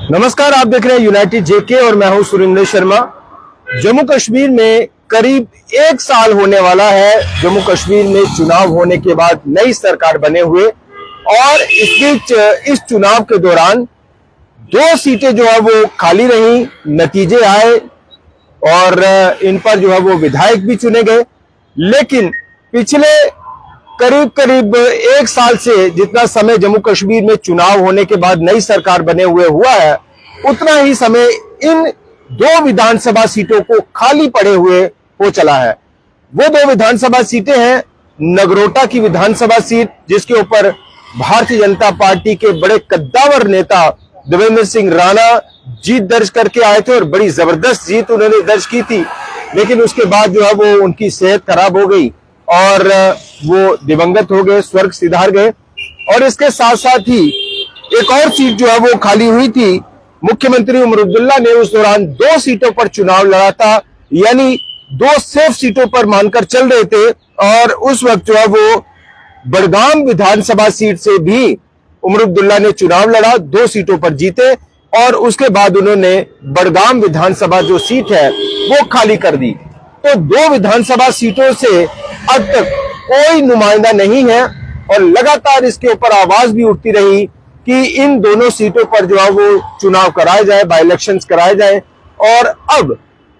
नमस्कार, आप देख रहे हैं यूनाइटेड जेके और मैं हूं सुरेंद्र शर्मा। जम्मू कश्मीर में करीब 1 साल होने वाला है जम्मू कश्मीर में चुनाव होने के बाद नई सरकार बने हुए, और इस बीच इस चुनाव के दौरान 2 सीटें जो है वो खाली रही, नतीजे आए और इन पर जो है वो विधायक भी चुने गए। लेकिन पिछले करीब 1 साल से जितना समय जम्मू कश्मीर में चुनाव होने के बाद नई सरकार बने हुए हुआ है, उतना ही समय इन 2 विधानसभा सीटों को खाली पड़े हुए हो चला है। वो 2 विधानसभा सीटें हैं नगरोटा की विधानसभा सीट, जिसके ऊपर भारतीय जनता पार्टी के बड़े कद्दावर नेता देवेंद्र सिंह राणा जीत दर्ज करके आए थे और बड़ी जबरदस्त जीत उन्होंने दर्ज की थी। लेकिन उसके बाद जो है वो उनकी सेहत खराब हो गई और वो दिवंगत हो गए, स्वर्ग सिधार गए। और इसके साथ साथ ही एक और सीट जो है वो खाली हुई थी। मुख्यमंत्री उमर अब्दुल्ला ने उस दौरान 2 सीटों पर चुनाव लड़ा था, यानी 2 सेफ सीटों पर मानकर चल रहे थे। और उस वक्त जो है वो बड़गाम विधानसभा सीट से भी उमर अब्दुल्ला ने चुनाव लड़ा, 2 सीटों पर जीते और उसके बाद उन्होंने बड़गाम विधानसभा जो सीट है वो खाली कर दी। तो 2 विधानसभा सीटों से अब तक कोई नुमाइंदा नहीं है और लगातार इसके ऊपर आवाज भी उठती रही कि इन दोनों सीटों पर जो है वो चुनाव कराए जाए, बाई इलेक्शंस कराए जाए। और अब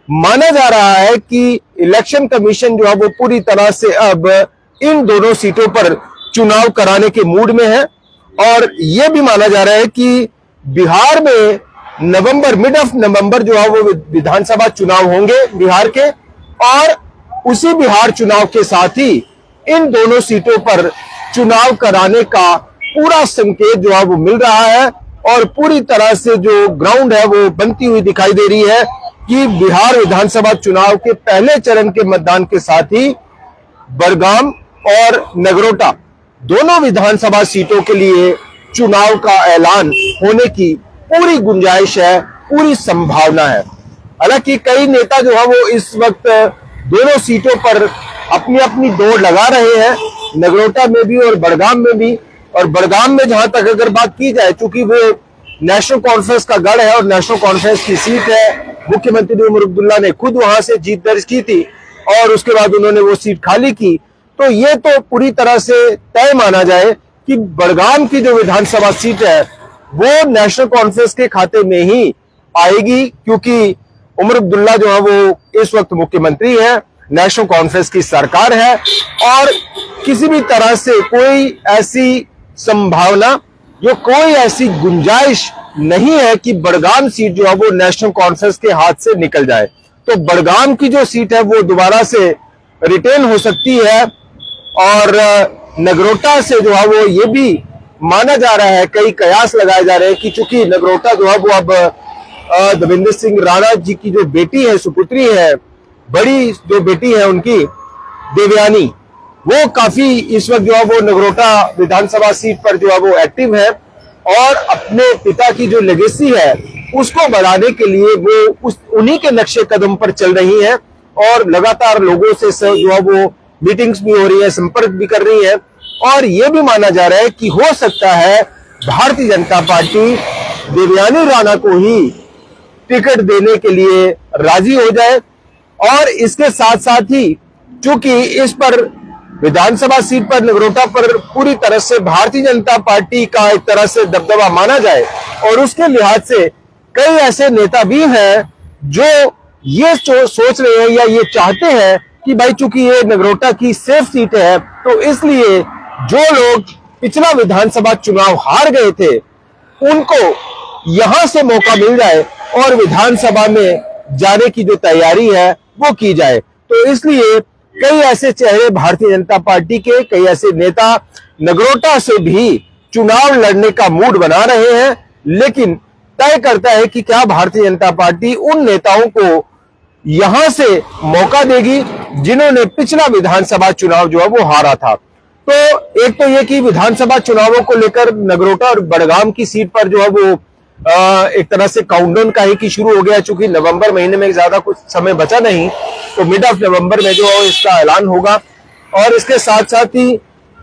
माना जा रहा है कि इलेक्शन कमीशन जो है वो पूरी तरह से अब इन दोनों सीटों पर चुनाव कराने के मूड में है। और यह भी माना जा रहा है कि बिहार में मिड ऑफ नवंबर जो है वो विधानसभा चुनाव होंगे बिहार के, और उसी बिहार चुनाव के साथ ही इन दोनों सीटों पर चुनाव कराने का पूरा संकेत जो है वो मिल रहा है। और पूरी तरह से जो ग्राउंड है वो बनती हुई दिखाई दे रही है कि बिहार विधानसभा चुनाव के पहले चरण के मतदान के साथ ही बड़गाम और नगरोटा दोनों विधानसभा सीटों के लिए चुनाव का ऐलान होने की पूरी गुंजाइश है, पूरी संभावना है। हालांकि कई नेता जो है वो इस वक्त दोनों सीटों पर अपनी अपनी दौड़ लगा रहे हैं, नगरोटा में भी और बड़गाम में भी। और बड़गाम में जहां तक अगर बात की जाए, चूंकि वो नेशनल कॉन्फ्रेंस का गढ़ है और नेशनल कॉन्फ्रेंस की सीट है, मुख्यमंत्री उमर अब्दुल्ला ने खुद वहां से जीत दर्ज की थी और उसके बाद उन्होंने वो सीट खाली की। तो ये तो पूरी तरह से तय माना जाए कि बड़गाम की जो विधानसभा सीट है वो नेशनल कॉन्फ्रेंस के खाते में ही आएगी, क्योंकि उमर अब्दुल्ला जो है वो इस वक्त मुख्यमंत्री है, नेशनल कॉन्फ्रेंस की सरकार है और किसी भी तरह से कोई ऐसी संभावना, जो कोई ऐसी गुंजाइश नहीं है कि बड़गाम सीट जो है वो नेशनल कॉन्फ्रेंस के हाथ से निकल जाए। तो बड़गाम की जो सीट है वो दोबारा से रिटेन हो सकती है। और नगरोटा से जो है वो ये भी माना जा रहा है, कई कयास लगाए जा रहे हैं कि चूंकि नगरोटा जो है वो अब देवेंद्र सिंह राणा जी की जो बेटी है, सुपुत्री है, बड़ी जो बेटी है उनकी देवयानी, वो काफी इस वक्त जो है वो नगरोटा विधानसभा सीट पर जो है वो एक्टिव है और अपने पिता की जो लेगेसी है उसको बढ़ाने के लिए वो उन्हीं के नक्शे कदम पर चल रही है और लगातार लोगों से जो है वो मीटिंग्स भी हो रही है, संपर्क भी कर रही है। और ये भी माना जा रहा है कि हो सकता है भारतीय जनता पार्टी देवयानी राणा को ही टिकट देने के लिए राजी हो जाए। और इसके साथ साथ ही चूंकि इस पर विधानसभा सीट पर नगरोटा पर पूरी तरह से भारतीय जनता पार्टी का एक तरह से दबदबा माना जाए, और उसके लिहाज से कई ऐसे नेता भी हैं जो ये सोच रहे हैं या ये चाहते हैं कि भाई चूंकि ये नगरोटा की सेफ सीट है, तो इसलिए जो लोग पिछला विधानसभा चुनाव हार गए थे उनको यहां से मौका मिल जाए और विधानसभा में जाने की जो तैयारी है वो की जाए। तो इसलिए कई ऐसे चेहरे भारतीय जनता पार्टी के, कई ऐसे नेता नगरोटा से भी चुनाव लड़ने का मूड बना रहे हैं। लेकिन तय करता है कि क्या भारतीय जनता पार्टी उन नेताओं को यहां से मौका देगी जिन्होंने पिछला विधानसभा चुनाव जो है वो हारा था। तो एक तो ये कि विधानसभा चुनावों को लेकर नगरोटा और बड़गाम की सीट पर जो है वो एक तरह से काउंटडाउन का ही की शुरू हो गया, चूंकि नवंबर महीने में ज्यादा कुछ समय बचा नहीं, तो मिड ऑफ नवंबर में जो इसका ऐलान होगा। और इसके साथ साथ ही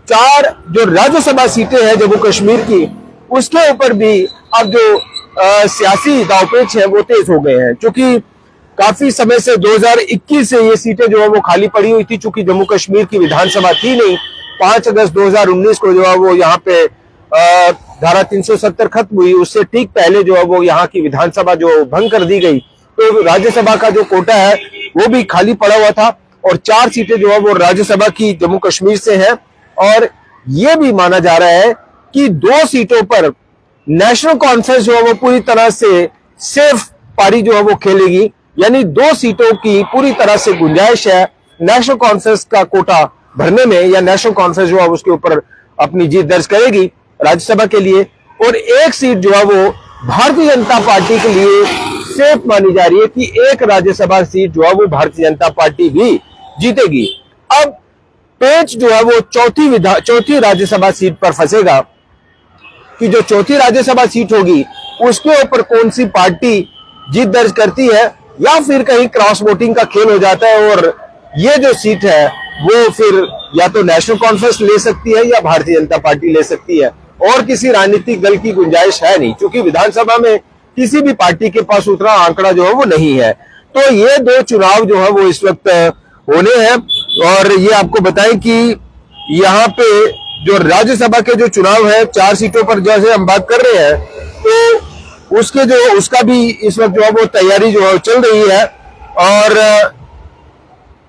4 जो राज्यसभा सीटें हैं जम्मू कश्मीर की, उसके ऊपर भी अब जो सियासी दांवपेच है वो तेज हो गए हैं, क्योंकि काफी समय से 2021 से ये सीटें जो है वो खाली पड़ी हुई थी, चूंकि जम्मू कश्मीर की विधानसभा थी नहीं। 5 अगस्त 2019 को जो है वो यहाँ पे धारा 370 खत्म हुई, उससे ठीक पहले जो है वो यहाँ की विधानसभा जो भंग कर दी गई, तो राज्यसभा का जो कोटा है वो भी खाली पड़ा हुआ था और 4 सीटें जो है वो राज्यसभा की जम्मू कश्मीर से हैं। और ये भी माना जा रहा है कि 2 सीटों पर नेशनल कॉन्फ्रेंस जो है वो पूरी तरह से सेफ पारी जो है वो खेलेगी, यानी 2 सीटों की पूरी तरह से गुंजाइश है नेशनल कॉन्फ्रेंस का कोटा भरने में, या नेशनल कॉन्फ्रेंस जो है उसके ऊपर अपनी जीत दर्ज करेगी राज्यसभा के लिए। और 1 सीट जो है वो भारतीय जनता पार्टी के लिए सेफ मानी जा रही है कि 1 राज्यसभा सीट जो है वो भारतीय जनता पार्टी भी जीतेगी। अब पेच जो है वो चौथी राज्यसभा सीट पर फंसेगा कि जो चौथी राज्यसभा सीट होगी उसके ऊपर कौन सी पार्टी जीत दर्ज करती है, या फिर कहीं क्रॉस वोटिंग का खेल हो जाता है और ये जो सीट है वो फिर या तो नेशनल कॉन्फ्रेंस ले सकती है या भारतीय जनता पार्टी ले सकती है, और किसी राजनीतिक दल की गुंजाइश है नहीं, क्योंकि विधानसभा में किसी भी पार्टी के पास उतना आंकड़ा जो है वो नहीं है। तो ये 2 चुनाव जो है वो इस वक्त होने हैं। और ये आपको बताएं कि यहाँ पे जो राज्यसभा के जो चुनाव है 4 सीटों पर जैसे हम बात कर रहे हैं, तो उसका भी इस वक्त जो है वो तैयारी जो है चल रही है। और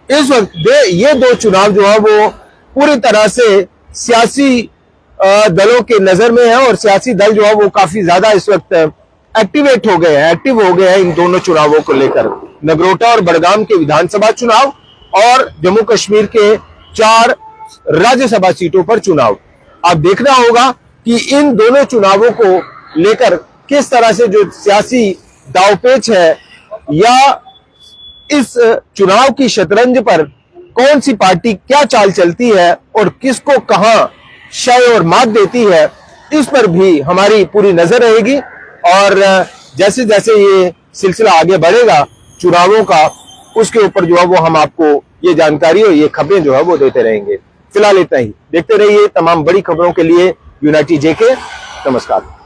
इस वक्त ये 2 चुनाव जो है वो पूरी तरह से सियासी दलों के नजर में है, और सियासी दल जो है वो काफी ज्यादा इस वक्त एक्टिव हो गए हैं इन दोनों चुनावों को लेकर। नगरोटा और बड़गाम के विधानसभा चुनाव और जम्मू कश्मीर के 4 राज्यसभा सीटों पर चुनाव। अब देखना होगा कि इन दोनों चुनावों को लेकर किस तरह से जो सियासी दांवपेच है, या इस चुनाव की शतरंज पर कौन सी पार्टी क्या चाल चलती है और किसको कहां शय और मात देती है, इस पर भी हमारी पूरी नजर रहेगी। और जैसे जैसे ये सिलसिला आगे बढ़ेगा चुनावों का, उसके ऊपर जो है वो हम आपको ये जानकारी और ये खबरें जो है वो देते रहेंगे। फिलहाल इतना ही, देखते रहिए तमाम बड़ी खबरों के लिए यूनाइटेड जेके। नमस्कार।